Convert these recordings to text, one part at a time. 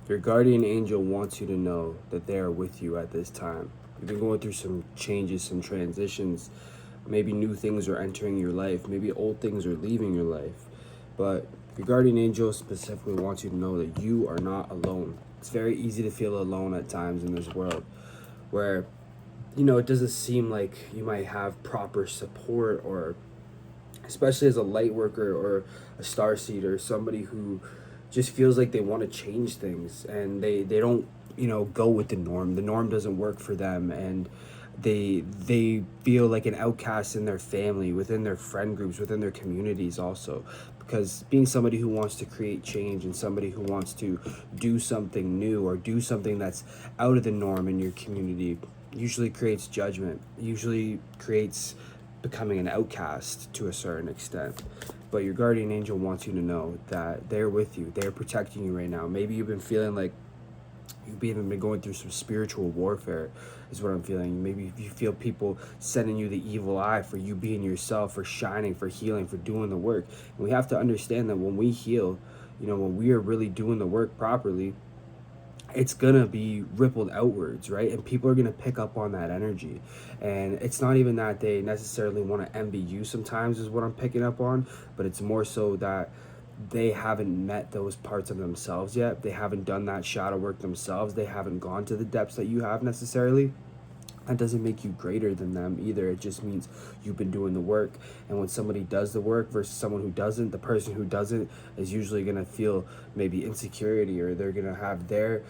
Your guardian angel wants you to know that they are with you at this time. You've been going through some changes, some transitions. Maybe new things are entering your life. Maybe old things are leaving your life. But your guardian angel specifically wants you to know that you are not alone. It's very easy to feel alone at times in this world where, it doesn't seem like you might have proper support, or especially as a light worker or a star seed or somebody who just feels like they want to change things, and they don't go with the norm doesn't work for them, and they feel like an outcast in their family, within their friend groups, within their communities also, because being somebody who wants to create change and somebody who wants to do something new or do something that's out of the norm in your community usually creates judgment, usually creates becoming an outcast to a certain extent. But your guardian angel wants you to know that they're with you, they're protecting you right now. Maybe you've been feeling like you've even been going through some spiritual warfare, is what I'm feeling. Maybe you feel people sending you the evil eye for you being yourself, for shining, for healing, for doing the work. And we have to understand that when we heal, when we are really doing the work properly, it's gonna be rippled outwards, right? And people are gonna pick up on that energy. And it's not even that they necessarily want to envy you sometimes, is what I'm picking up on, but it's more so that they haven't met those parts of themselves yet. They haven't done that shadow work themselves. They haven't gone to the depths that you have necessarily. That doesn't make you greater than them either. It just means you've been doing the work. And when somebody does the work versus someone who doesn't, the person who doesn't is usually going to feel maybe insecurity, or they're going to have their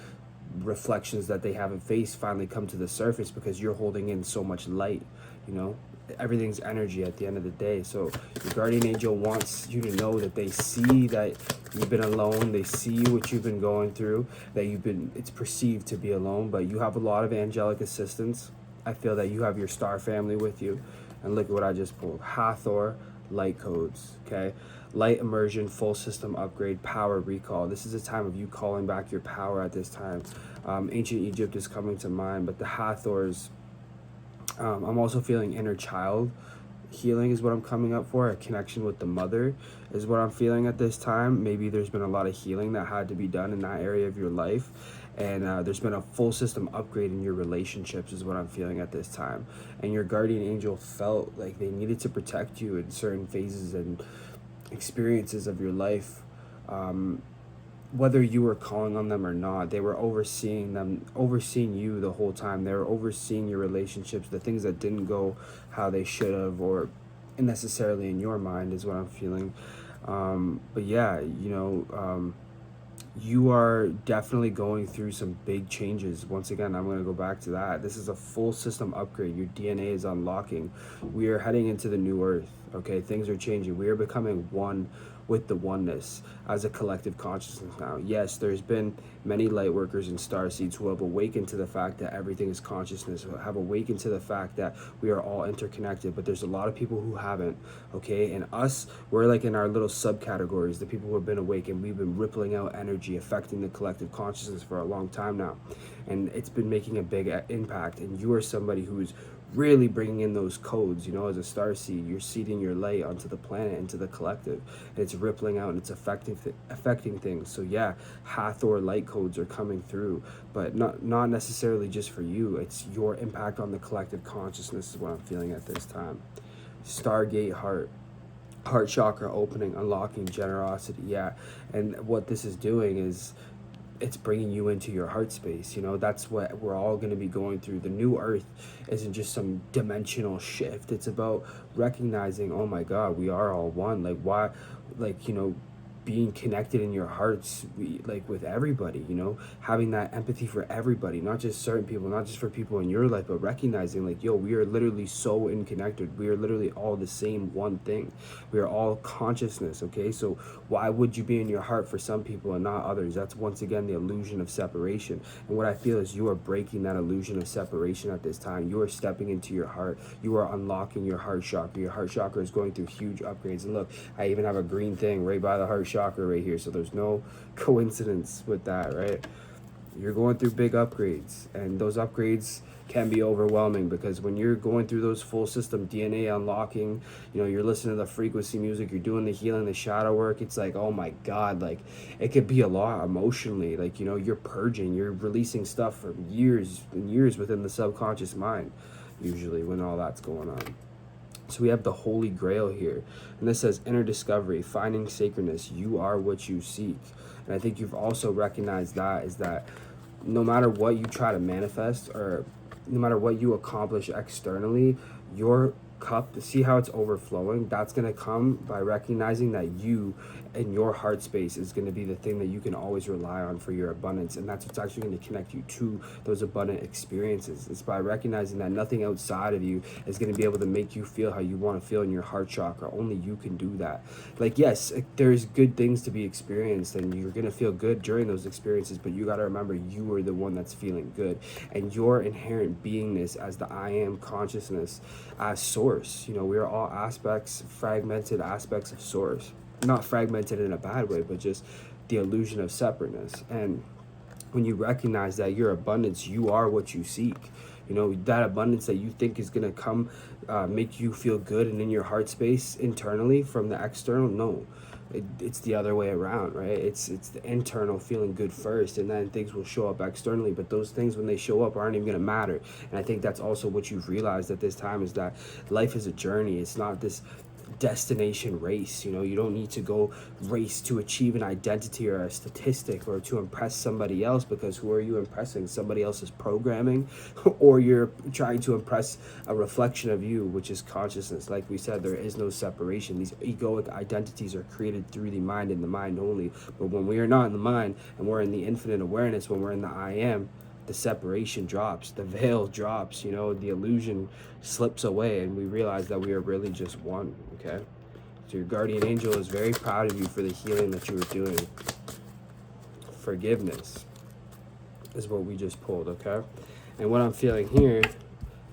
reflections that they haven't faced finally come to the surface because you're holding in so much light. you know Everything's energy at the end of the day. So your guardian angel wants you to know that they see that you've been alone, they see what you've been going through, that it's perceived to be alone, but you have a lot of angelic assistance. I feel that you have your star family with you. And look at what I just pulled. Hathor light codes, okay? Light immersion, full system upgrade, power recall. This is a time of you calling back your power at this time. Ancient Egypt is coming to mind, but the Hathors, I'm also feeling inner child healing is what I'm coming up for. A connection with the mother is what I'm feeling at this time. Maybe there's been a lot of healing that had to be done in that area of your life, and there's been a full system upgrade in your relationships is what I'm feeling at this time. And your guardian angel felt like they needed to protect you in certain phases and experiences of your life. Whether you were calling on them or not, they were overseeing you the whole time. They were overseeing your relationships, the things that didn't go how they should have, or necessarily in your mind, is what I'm feeling. But yeah, you are definitely going through some big changes. Once again, I'm going to go back to that. This is a full system upgrade. Your DNA is unlocking. We are heading into the new earth. Okay, things are changing. We are becoming one with the oneness as a collective consciousness now. Yes, there's been many light workers and star seeds who have awakened to the fact that everything is consciousness, who have awakened to the fact that we are all interconnected, but there's a lot of people who haven't, okay? And us, we're like in our little subcategories, the people who have been awakened. We've been rippling out energy, affecting the collective consciousness for a long time now, and it's been making a big impact. And you are somebody who's really bringing in those codes. As a star seed, you're seeding your light onto the planet, into the collective, and it's rippling out and it's affecting things. So yeah, Hathor light codes are coming through, but not necessarily just for you. It's your impact on the collective consciousness is what I'm feeling at this time. Stargate heart chakra opening, unlocking generosity. Yeah, and what this is doing is it's bringing you into your heart space. That's what we're all going to be going through. The new earth isn't just some dimensional shift. It's about recognizing, oh my god, we are all one. Like, why, like, being connected in your hearts, like with everybody, having that empathy for everybody, not just certain people, not just for people in your life, but recognizing like, yo, we are literally so interconnected. We are literally all the same one thing. We are all consciousness. Okay, so why would you be in your heart for some people and not others? That's once again the illusion of separation. And what I feel is you are breaking that illusion of separation at this time. You are stepping into your heart. You are unlocking your heart chakra. Your heart chakra is going through huge upgrades. And look, I even have a green thing right by the heart chakra right here. So there's no coincidence with that, right? You're going through big upgrades, and those upgrades can be overwhelming, because when you're going through those full system DNA unlocking, you're listening to the frequency music, you're doing the healing, the shadow work, it's like, oh my God, like, it could be a lot emotionally. Like, you're purging, you're releasing stuff from years and years within the subconscious mind, usually, when all that's going on. So we have the Holy Grail here. And this says inner discovery, finding sacredness. You are what you seek. And I think you've also recognized that is that no matter what you try to manifest, or no matter what you accomplish externally, your cup, see how it's overflowing? That's going to come by recognizing that you and your heart space is going to be the thing that you can always rely on for your abundance. And that's what's actually going to connect you to those abundant experiences. It's by recognizing that nothing outside of you is going to be able to make you feel how you want to feel in your heart chakra. Only you can do that. Like, yes, there's good things to be experienced, and you're going to feel good during those experiences, but you got to remember you are the one that's feeling good, and your inherent beingness as the I am consciousness, as source. We are all aspects, fragmented aspects of source. Not fragmented in a bad way, but just the illusion of separateness. And when you recognize that your abundance, you are what you seek. That abundance that you think is going to come, make you feel good and in your heart space internally from the external, no. It's the other way around, right? It's the internal feeling good first, and then things will show up externally. But those things, when they show up, aren't even going to matter. And I think that's also what you've realized at this time, is that life is a journey. It's not this destination race. You don't need to go race to achieve an identity or a statistic or to impress somebody else, because who are you impressing? Somebody else's programming? Or you're trying to impress a reflection of you, which is consciousness. Like we said, there is no separation. These egoic identities are created through the mind and the mind only. But when we are not in the mind and we're in the infinite awareness, when we're in the I am, the separation drops, the veil drops, the illusion slips away, and we realize that we are really just one. Okay, so your guardian angel is very proud of you for the healing that you were doing. Forgiveness is what we just pulled. Okay, and what I'm feeling here,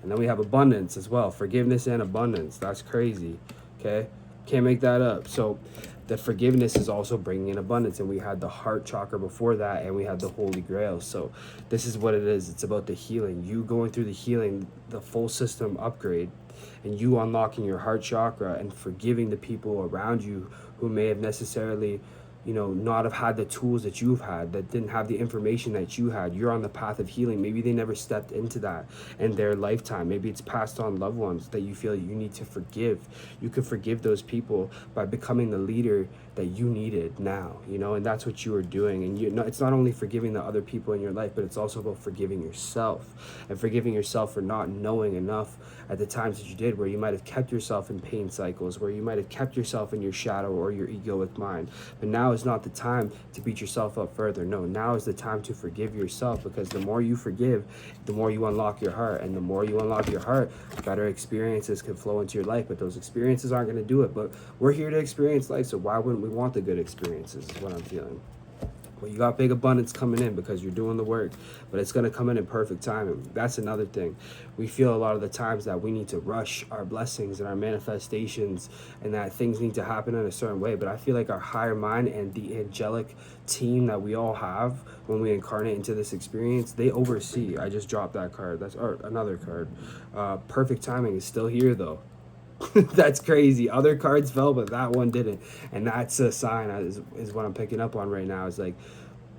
and then we have abundance as well. Forgiveness and abundance. That's crazy. Okay, can't make that up. So the forgiveness is also bringing in abundance, and we had the heart chakra before that, and we had the Holy Grail. So this is what it is. It's about the healing, you going through the healing, the full system upgrade, and you unlocking your heart chakra and forgiving the people around you who may have necessarily not have had the tools that you've had, that didn't have the information that you had. You're on the path of healing. Maybe they never stepped into that in their lifetime. Maybe it's passed on loved ones that you feel you need to forgive. You can forgive those people by becoming the leader that you needed now, and that's what you are doing. And it's not only forgiving the other people in your life, but it's also about forgiving yourself, and forgiving yourself for not knowing enough at the times that you did, where you might have kept yourself in pain cycles, where you might have kept yourself in your shadow or your egoic mind. But now is not the time to beat yourself up further. No, now is the time to forgive yourself, because the more you forgive, the more you unlock your heart, and the more you unlock your heart, better experiences can flow into your life. But those experiences aren't going to do it. But we're here to experience life, so why wouldn't we want the good experiences, is what I'm feeling. Well, you got big abundance coming in because you're doing the work, but it's going to come in perfect timing. That's another thing. We feel a lot of the times that we need to rush our blessings and our manifestations, and that things need to happen in a certain way. But I feel like our higher mind and the angelic team that we all have when we incarnate into this experience, they oversee. I just dropped that card. That's another card. Perfect timing is still here, though. That's crazy. Other cards fell, but that one didn't. And that's a sign, is what I'm picking up on right now. It's like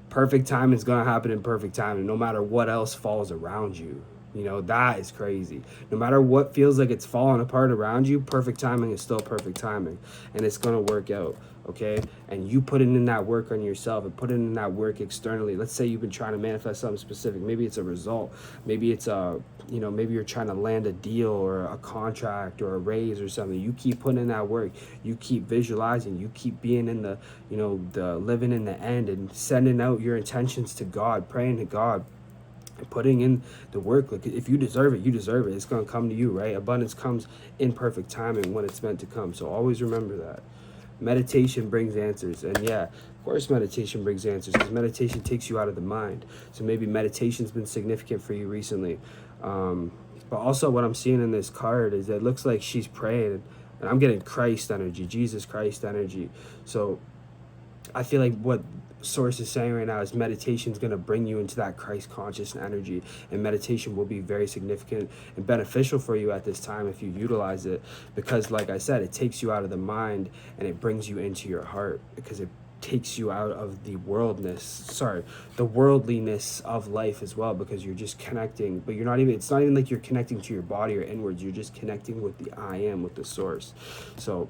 perfect time is going to happen in perfect time, and no matter what else falls around you. That is crazy. No matter what feels like it's falling apart around you, perfect timing is still perfect timing, and it's going to work out. Okay, and you put in that work on yourself, and put in that work externally. Let's say you've been trying to manifest something specific. Maybe it's a result. Maybe it's maybe you're trying to land a deal or a contract or a raise or something. You keep putting in that work. You keep visualizing. You keep being in the the living in the end, and sending out your intentions to God, praying to God, putting in the work. Like, if you deserve it, you deserve it. It's going to come to you, right? Abundance comes in perfect timing when it's meant to come. So always remember that. Meditation brings answers. And yeah, of course meditation brings answers, because meditation takes you out of the mind. So maybe meditation's been significant for you recently. But also what I'm seeing in this card is that it looks like she's praying, and I'm getting Christ energy, Jesus Christ energy. So I feel like what Source is saying right now is meditation is going to bring you into that Christ conscious energy, and meditation will be very significant and beneficial for you at this time if you utilize it, because like I said, it takes you out of the mind and it brings you into your heart, because it takes you out of the the worldliness of life as well, because you're just connecting, but it's not even like you're connecting to your body or inwards, you're just connecting with the I am, with the source. So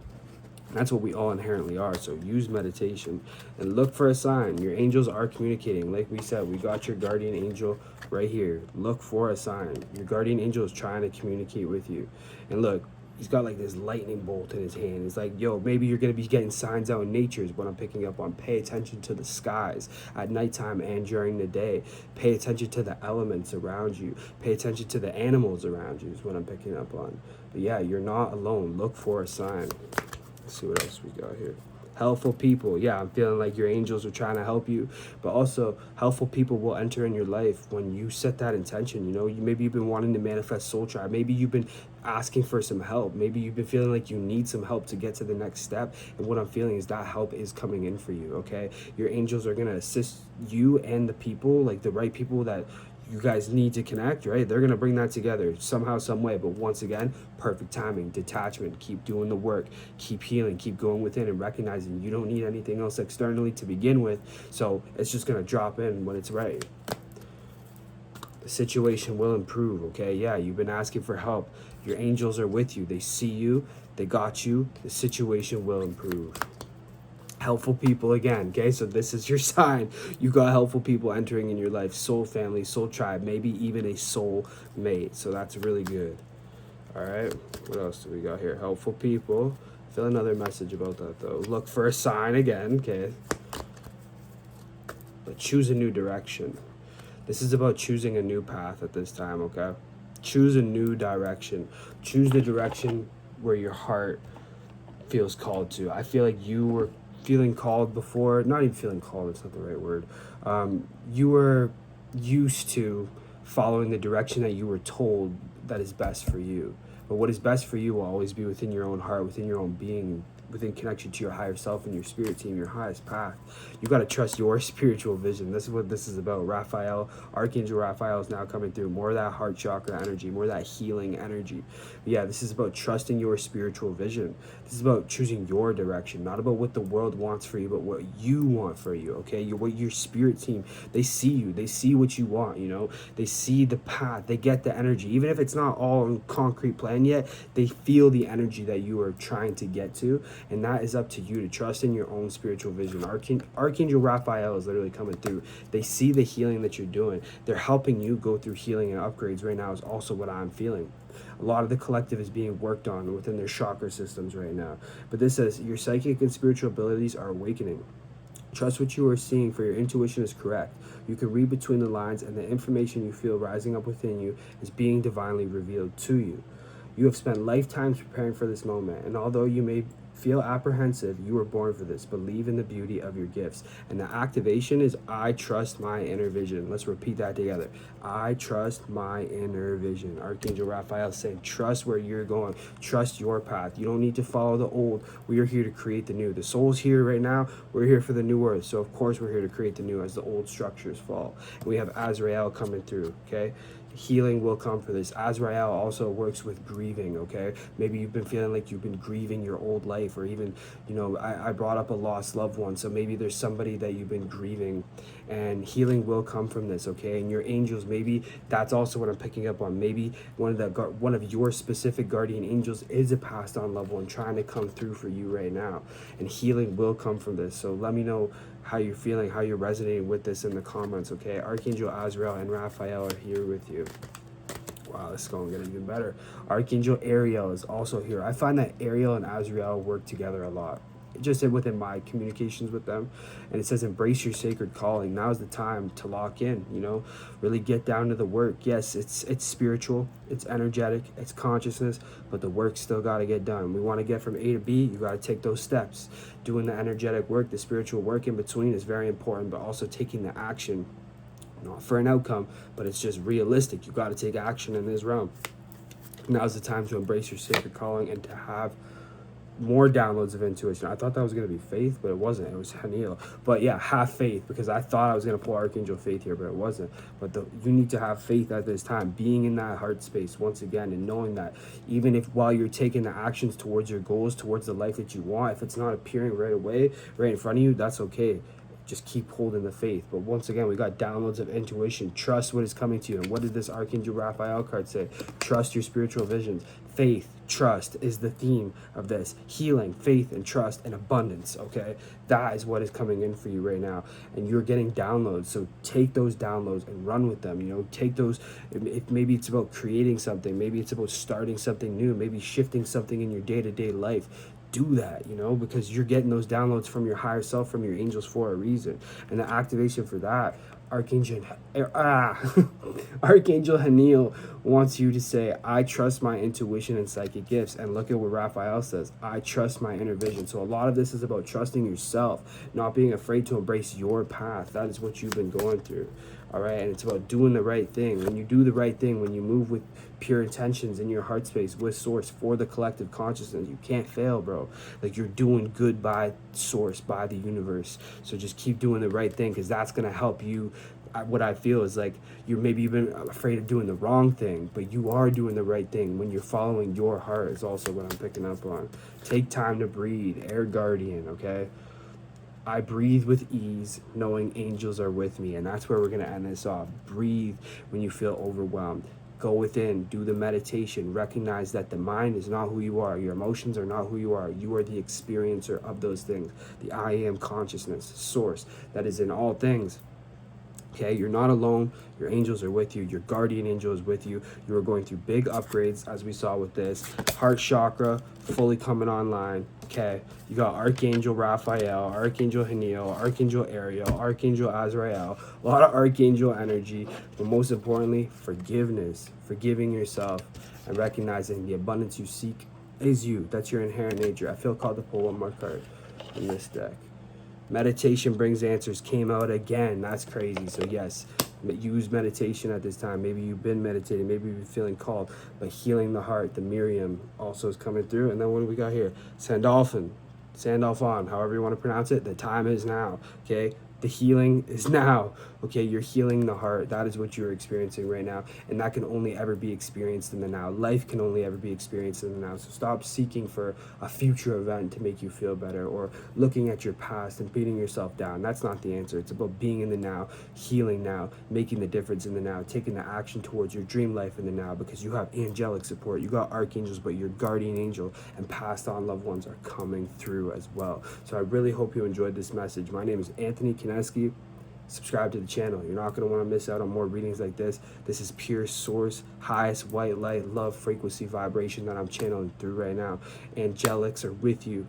that's what we all inherently are. So use meditation and look for a sign. Your angels are communicating. Like we said, we got your guardian angel right here. Look for a sign. Your guardian angel is trying to communicate with you. And look, he's got like this lightning bolt in his hand. It's like, yo, maybe you're going to be getting signs out in nature is what I'm picking up on. Pay attention to the skies at nighttime and during the day. Pay attention to the elements around you. Pay attention to the animals around you is what I'm picking up on. But yeah, you're not alone. Look for a sign. Let's see what else we got here. Helpful people. Yeah, I'm feeling like your angels are trying to help you, but also helpful people will enter in your life when you set that intention. Maybe you've been wanting to manifest soul tribe. Maybe you've been asking for some help. Maybe you've been feeling like you need some help to get to the next step. And what I'm feeling is that help is coming in for you, okay? Your angels are going to assist you and the people, like the right people that you guys need to connect, right? They're going to bring that together somehow, some way. But once again, perfect timing, detachment, keep doing the work, keep healing, keep going within and recognizing you don't need anything else externally to begin with. So it's just going to drop in when it's right. The situation will improve, okay? Yeah, you've been asking for help. Your angels are with you. They see you. They got you. The situation will improve. Helpful people again, okay? So this is your sign. You got helpful people entering in your life. Soul family, soul tribe, maybe even a soul mate. So that's really good. All right, what else do we got here? Helpful people. Feel another message about that though. Look for a sign again, okay? But choose a new direction. This is about choosing a new path at this time, okay? Choose a new direction. Choose the direction where your heart feels called to. I feel like you were feeling called before, not even feeling called, it's not the right word. You were used to following the direction that you were told that is best for you. But what is best for you will always be within your own heart, within your own being, within connection to your higher self and your spirit team, your highest path. You got to trust your spiritual vision. This is what this is about. Raphael, Archangel Raphael is now coming through. More of that heart chakra energy, more of that healing energy. But yeah, this is about trusting your spiritual vision. This is about choosing your direction, not about what the world wants for you, but what you want for you, okay? What your spirit team, they see you. They see what you want, They see the path. They get the energy. Even if it's not all in concrete plan yet, they feel the energy that you are trying to get to. And that is up to you to trust in your own spiritual vision. Archangel Raphael is literally coming through. They see the healing that you're doing. They're helping you go through healing and upgrades right now is also what I'm feeling. A lot of the collective is being worked on within their chakra systems right now. But this says your psychic and spiritual abilities are awakening. Trust what you are seeing, for your intuition is correct. You can read between the lines, and the information you feel rising up within you is being divinely revealed to you. You have spent lifetimes preparing for this moment, and although you may feel apprehensive, you were born for this. Believe in the beauty of your gifts. And the activation is I trust my inner vision. Let's repeat that together. I trust my inner vision. Archangel Raphael is saying trust where you're going. Trust your path. You don't need to follow the old. We are here to create the new. The soul's here right now. We're here for the new earth. So of course we're here to create the new as the old structures fall. And we have Azrael coming through, okay? Healing will come for this. Azrael also works with grieving, okay? Maybe you've been feeling like you've been grieving your old life, or even, I brought up a lost loved one, so maybe there's somebody that you've been grieving, and healing will come from this, okay? And your angels, maybe that's also what I'm picking up on. Maybe one of your specific guardian angels is a passed on loved one trying to come through for you right now, and healing will come from this. So let me know how you're feeling, how you're resonating with this in the comments, okay? Archangel Azrael and Raphael are here with you. Wow, this is going to get even better. Archangel Ariel is also here. I find that Ariel and Azrael work together a lot, just within my communications with them. And it says embrace your sacred calling. Now is the time to lock in, really get down to the work. Yes, it's spiritual, it's energetic, it's consciousness, but the work still got to get done. We want to get from A to B, you got to take those steps. Doing the energetic work, the spiritual work in between is very important, but also taking the action, not for an outcome, but it's just realistic. You got to take action in this realm. Now's the time to embrace your sacred calling and to have more downloads of intuition. I thought that was going to be Faith, but it wasn't. It was Haniel. But yeah, have faith, because I thought I was going to pull Archangel Faith here, but it wasn't. But you need to have faith at this time, being in that heart space once again, and knowing that even if while you're taking the actions towards your goals, towards the life that you want, if it's not appearing right away, right in front of you, that's okay. Just keep holding the faith. But once again, we got downloads of intuition. Trust what is coming to you. And what did this Archangel Raphael card say? Trust your spiritual visions. Faith, trust is the theme of this. Healing, faith, and trust, and abundance, okay? That is what is coming in for you right now. And you're getting downloads. So take those downloads and run with them. You know, take those. If maybe it's about creating something. Maybe it's about starting something new. Maybe shifting something in your day-to-day life. Do that, you know, because you're getting those downloads from your higher self, from your angels, for a reason. And the activation for that, Archangel Archangel Haniel wants you to say, I trust my intuition and psychic gifts. And look at what Raphael says, I trust my inner vision. So a lot of this is about trusting yourself, not being afraid to embrace your path. That is what you've been going through. All right. And it's about doing the right thing. When you do the right thing, when you move with pure intentions in your heart space with source for the collective consciousness, you can't fail, bro. Like, you're doing good by source, by the universe. So just keep doing the right thing, because that's going to help you. What I feel is like you're maybe even afraid of doing the wrong thing, but you are doing the right thing when you're following your heart, is also what I'm picking up on. Take time to breathe. Air guardian, okay? I breathe with ease, knowing angels are with me. And that's where we're going to end this off. Breathe when you feel overwhelmed. Go within, do the meditation, recognize that the mind is not who you are. Your emotions are not who you are. You are the experiencer of those things. The I am consciousness, source that is in all things. Okay, you're not alone. Your angels are with you. Your guardian angel is with you. You are going through big upgrades, as we saw with this. Heart chakra fully coming online. Okay, you got Archangel Raphael, Archangel Haniel, Archangel Ariel, Archangel Azrael. A lot of Archangel energy, but most importantly, forgiveness. Forgiving yourself and recognizing the abundance you seek is you. That's your inherent nature. I feel called to pull one more card in this deck. Meditation brings answers came out again. That's crazy. So yes, use meditation at this time. Maybe you've been meditating, maybe you've been feeling called, but healing the heart, the Miriam also is coming through. And then what do we got here? Sandalphon, however you want to pronounce it. The time is now. Okay, the healing is now. Okay, you're healing the heart. That is what you're experiencing right now, and that can only ever be experienced in the now. Life can only ever be experienced in the now. So stop seeking for a future event to make you feel better, or looking at your past and beating yourself down. That's not the answer. It's about being in the now, healing now, making the difference in the now, taking the action towards your dream life in the now, because you have angelic support. You got archangels, but your guardian angel and passed on loved ones are coming through as well. So I really hope you enjoyed this message. My name is Anthony Kineski. Subscribe to the channel. You're not going to want to miss out on more readings like this. This is pure source, highest white light, love, frequency, vibration that I'm channeling through right now. Angelics are with you.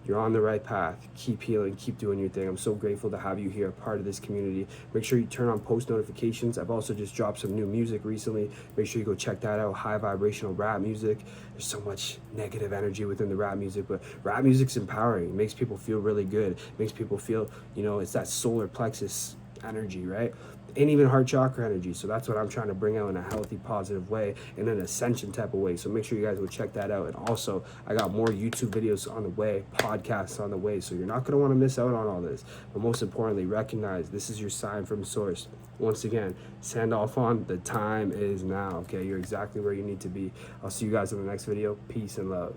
You're on the right path. Keep healing. Keep doing your thing. I'm so grateful to have you here, a part of this community. Make sure you turn on post notifications. I've also just dropped some new music recently. Make sure you go check that out. High vibrational rap music. There's so much negative energy within the rap music, but rap music's empowering. It makes people feel really good. It makes people feel, you know, it's that solar plexus energy, right? And even heart chakra energy. So that's what I'm trying to bring out in a healthy, positive way, in an ascension type of way. So make sure you guys will check that out. And also, I got more YouTube videos on the way, podcasts on the way. So you're not going to want to miss out on all this. But most importantly, recognize this is your sign from source. Once again, Sandalphon, the time is now. Okay, you're exactly where you need to be. I'll see you guys in the next video. Peace and love.